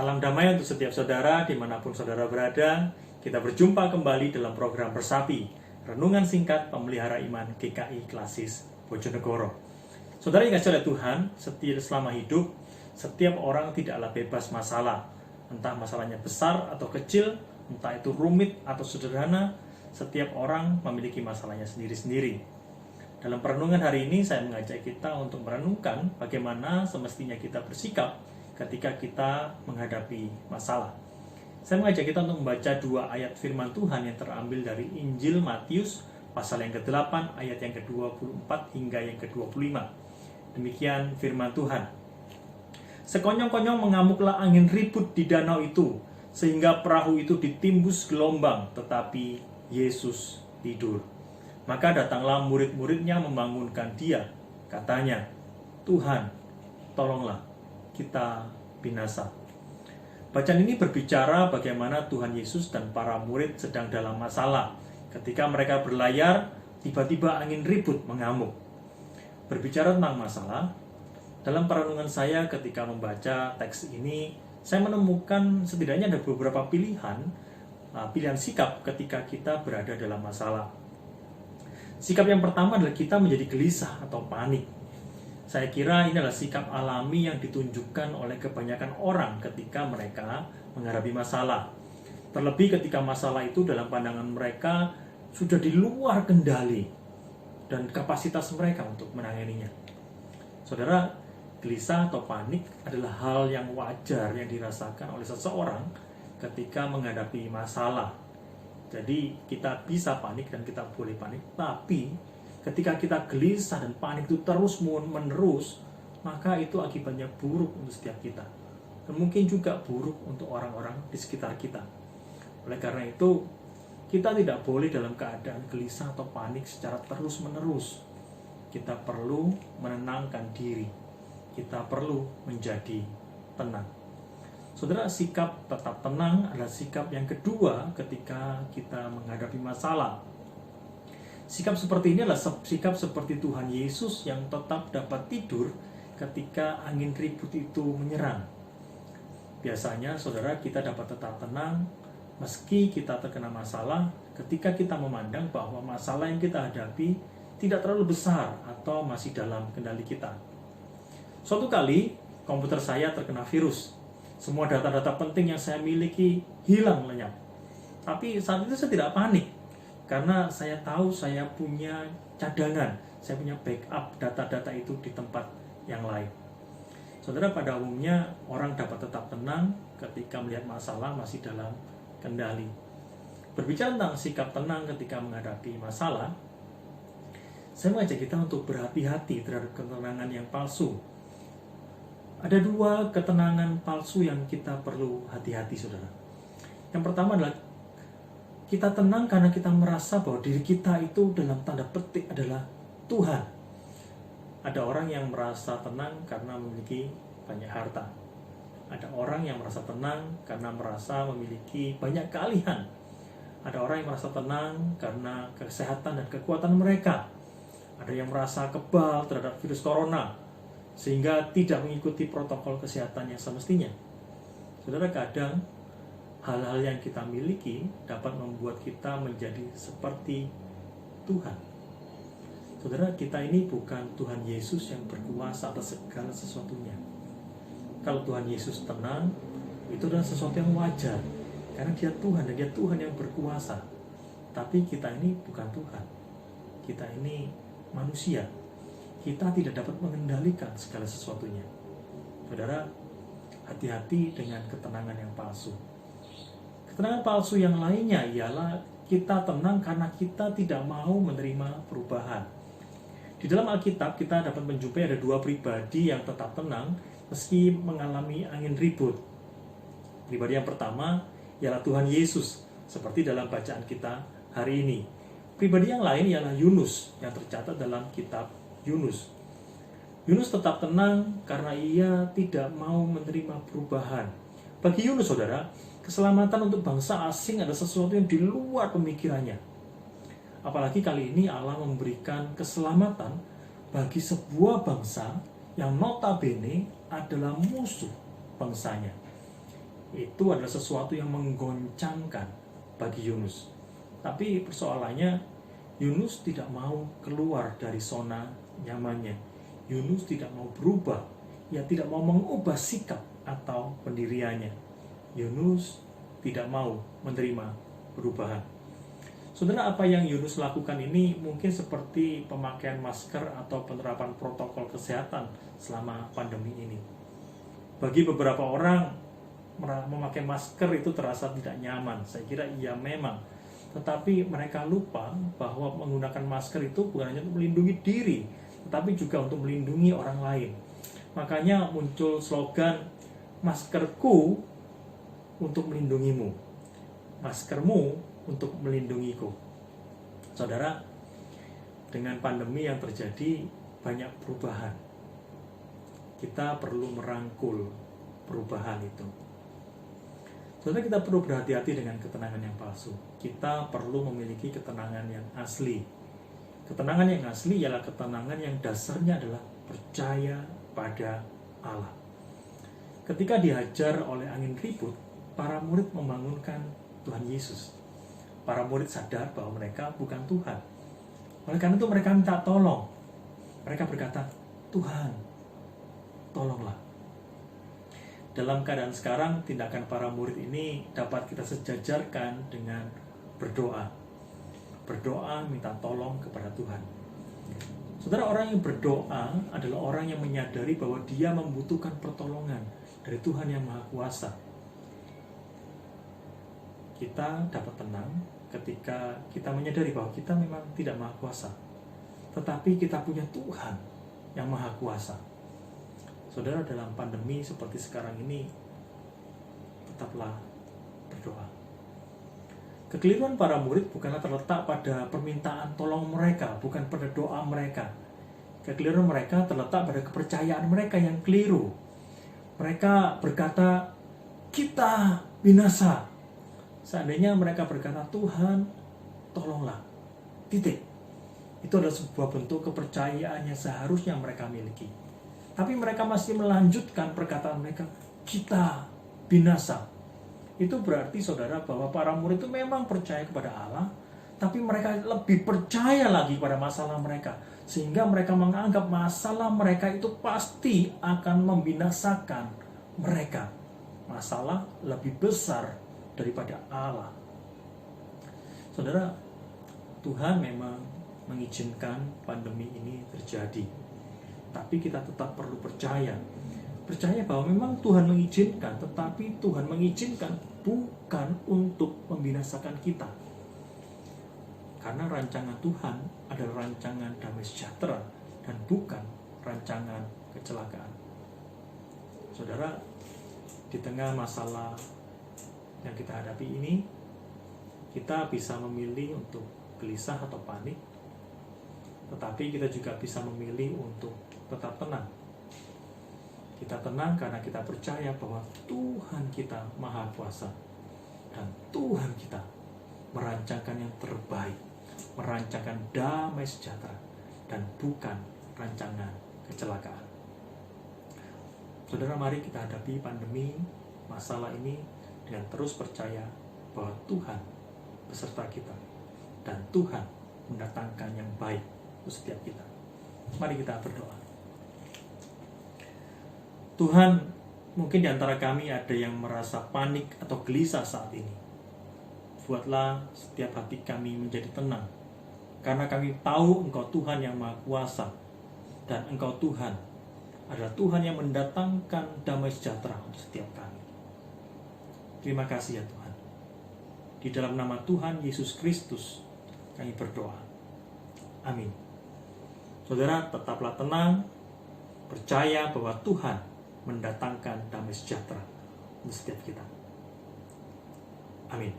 Salam damai untuk setiap saudara dimanapun saudara berada. Kita berjumpa kembali dalam program Bersapi, Renungan Singkat Pemelihara Iman GKI Klasis Bojonegoro. Saudara yang kasih oleh Tuhan, selama hidup, setiap orang tidaklah bebas masalah. Entah masalahnya besar atau kecil, entah itu rumit atau sederhana, setiap orang memiliki masalahnya sendiri-sendiri. Dalam perenungan hari ini, saya mengajak kita untuk merenungkan bagaimana semestinya kita bersikap ketika kita menghadapi masalah. Saya mengajak kita untuk membaca 2 ayat firman Tuhan yang terambil dari Injil Matius pasal yang ke-8 ayat yang ke-24 hingga yang ke-25. Demikian firman Tuhan. Sekonyong-konyong mengamuklah angin ribut di danau itu, sehingga perahu itu ditimbus gelombang, tetapi Yesus tidur. Maka datanglah murid-muridnya membangunkan dia. Katanya, Tuhan, tolonglah, kita binasa. Bacaan ini berbicara bagaimana Tuhan Yesus dan para murid sedang dalam masalah. Ketika mereka berlayar, tiba-tiba angin ribut mengamuk. Berbicara tentang masalah, dalam perenungan saya ketika membaca teks ini, saya menemukan setidaknya ada beberapa pilihan sikap ketika kita berada dalam masalah. Sikap yang pertama adalah kita menjadi gelisah atau panik. Saya kira ini adalah sikap alami yang ditunjukkan oleh kebanyakan orang ketika mereka menghadapi masalah. Terlebih ketika masalah itu dalam pandangan mereka sudah di luar kendali dan kapasitas mereka untuk menanganinya. Saudara, gelisah atau panik adalah hal yang wajar yang dirasakan oleh seseorang ketika menghadapi masalah. Jadi kita bisa panik dan kita boleh panik, tapi ketika kita gelisah dan panik itu terus menerus, maka itu akibatnya buruk untuk setiap kita. Dan mungkin juga buruk untuk orang-orang di sekitar kita. Oleh karena itu, kita tidak boleh dalam keadaan gelisah atau panik secara terus-menerus. Kita perlu menenangkan diri. Kita perlu menjadi tenang. Saudara, sikap tetap tenang adalah sikap yang kedua ketika kita menghadapi masalah. Sikap seperti ini adalah sikap seperti Tuhan Yesus yang tetap dapat tidur ketika angin ribut itu menyerang. Biasanya, saudara, kita dapat tetap tenang meski kita terkena masalah ketika kita memandang bahwa masalah yang kita hadapi tidak terlalu besar atau masih dalam kendali kita. Suatu kali, komputer saya terkena virus. Semua data-data penting yang saya miliki hilang lenyap. Tapi saat itu saya tidak panik, karena saya tahu saya punya cadangan, saya punya backup data-data itu di tempat yang lain. Saudara, pada umumnya orang dapat tetap tenang ketika melihat masalah masih dalam kendali. Berbicara tentang sikap tenang ketika menghadapi masalah, saya mengajak kita untuk berhati-hati terhadap ketenangan yang palsu. Ada 2 ketenangan palsu yang kita perlu hati-hati, saudara. Yang pertama adalah kita tenang karena kita merasa bahwa diri kita itu dalam tanda petik adalah Tuhan. Ada orang yang merasa tenang karena memiliki banyak harta. Ada orang yang merasa tenang karena merasa memiliki banyak keahlian. Ada orang yang merasa tenang karena kesehatan dan kekuatan mereka. Ada yang merasa kebal terhadap virus corona, sehingga tidak mengikuti protokol kesehatan yang semestinya. Saudara, kadang hal-hal yang kita miliki dapat membuat kita menjadi seperti Tuhan. Saudara, kita ini bukan Tuhan Yesus yang berkuasa atas segala sesuatunya. Kalau Tuhan Yesus tenang, itu adalah sesuatu yang wajar, karena dia Tuhan dan dia Tuhan yang berkuasa. Tapi kita ini bukan Tuhan. Kita ini manusia. Kita tidak dapat mengendalikan segala sesuatunya. Saudara, hati-hati dengan ketenangan yang palsu. Ketenangan palsu yang lainnya ialah kita tenang karena kita tidak mau menerima perubahan. Di dalam Alkitab kita dapat menjumpai ada 2 pribadi yang tetap tenang meski mengalami angin ribut. Pribadi yang pertama ialah Tuhan Yesus, seperti dalam bacaan kita hari ini. Pribadi yang lain ialah Yunus yang tercatat dalam kitab Yunus. Yunus tetap tenang karena ia tidak mau menerima perubahan. Bagi Yunus, saudara, keselamatan untuk bangsa asing adalah sesuatu yang di luar pemikirannya. Apalagi kali ini Allah memberikan keselamatan bagi sebuah bangsa yang notabene adalah musuh bangsanya. itu adalah sesuatu yang menggoncangkan bagi Yunus. Tapi persoalannya, Yunus tidak mau keluar dari zona nyamannya. Yunus tidak mau berubah. Ia tidak mau mengubah sikap atau pendiriannya. Yunus tidak mau menerima perubahan. Saudara, apa yang Yunus lakukan ini mungkin seperti pemakaian masker atau penerapan protokol kesehatan selama pandemi ini. Bagi beberapa orang, memakai masker itu terasa tidak nyaman. Saya kira iya memang. Tetapi mereka lupa bahwa menggunakan masker itu bukan hanya untuk melindungi diri, tetapi juga untuk melindungi orang lain. Makanya muncul slogan, maskerku untuk melindungimu, maskermu untuk melindungiku. Saudara, dengan pandemi yang terjadi, banyak perubahan. Kita perlu merangkul perubahan itu. Saudara, kita perlu berhati-hati dengan ketenangan yang palsu. Kita perlu memiliki ketenangan yang asli. Ketenangan yang asli ialah ketenangan yang dasarnya adalah percaya pada Allah. Ketika dihajar oleh angin ribut, para murid membangunkan Tuhan Yesus. Para murid sadar bahwa mereka bukan Tuhan. Oleh karena itu mereka minta tolong. Mereka berkata, Tuhan, tolonglah. Dalam keadaan sekarang, tindakan para murid ini dapat kita sejajarkan dengan berdoa. Berdoa minta tolong kepada Tuhan. Saudara, orang yang berdoa adalah orang yang menyadari bahwa dia membutuhkan pertolongan dari Tuhan yang Maha Kuasa. Kita dapat tenang ketika kita menyadari bahwa kita memang tidak maha kuasa, tetapi kita punya Tuhan yang maha kuasa. Saudara, dalam pandemi seperti sekarang ini, tetaplah berdoa. Kekeliruan para murid bukanlah terletak pada permintaan tolong mereka, bukan pada doa mereka. Kekeliruan mereka terletak pada kepercayaan mereka yang keliru. Mereka berkata, kita binasa. Seandainya mereka berkata, Tuhan, tolonglah. Titik. Itu adalah sebuah bentuk kepercayaan yang seharusnya mereka miliki. Tapi mereka masih melanjutkan perkataan mereka, kita binasa. Itu berarti, saudara, bahwa para murid itu memang percaya kepada Allah, tapi mereka lebih percaya lagi pada masalah mereka. Sehingga mereka menganggap masalah mereka itu pasti akan membinasakan mereka. Masalah lebih besar daripada Allah. Saudara, Tuhan memang mengizinkan pandemi ini terjadi. Tapi kita tetap perlu percaya. Percaya bahwa memang Tuhan mengizinkan, tetapi Tuhan mengizinkan bukan untuk membinasakan kita. Karena rancangan Tuhan adalah rancangan damai sejahtera dan bukan rancangan kecelakaan. Saudara, di tengah masalah yang kita hadapi ini, kita bisa memilih untuk gelisah atau panik, tetapi kita juga bisa memilih untuk tetap tenang. Kita tenang karena kita percaya bahwa Tuhan kita maha kuasa, dan Tuhan kita merancangkan yang terbaik, merancangkan damai sejahtera, dan bukan rancangan kecelakaan. Saudara, mari kita hadapi pandemi, masalah ini dengan terus percaya bahwa Tuhan beserta kita dan Tuhan mendatangkan yang baik untuk setiap kita. Mari kita berdoa. Tuhan, mungkin di antara kami ada yang merasa panik atau gelisah saat ini. Buatlah setiap hati kami menjadi tenang, karena kami tahu Engkau Tuhan yang Maha Kuasa, dan Engkau Tuhan adalah Tuhan yang mendatangkan damai sejahtera untuk setiap kami. Terima kasih ya Tuhan. Di dalam nama Tuhan Yesus Kristus kami berdoa. Amin. Saudara, tetaplah tenang, percaya bahwa Tuhan mendatangkan damai sejahtera untuk setiap kita. Amin.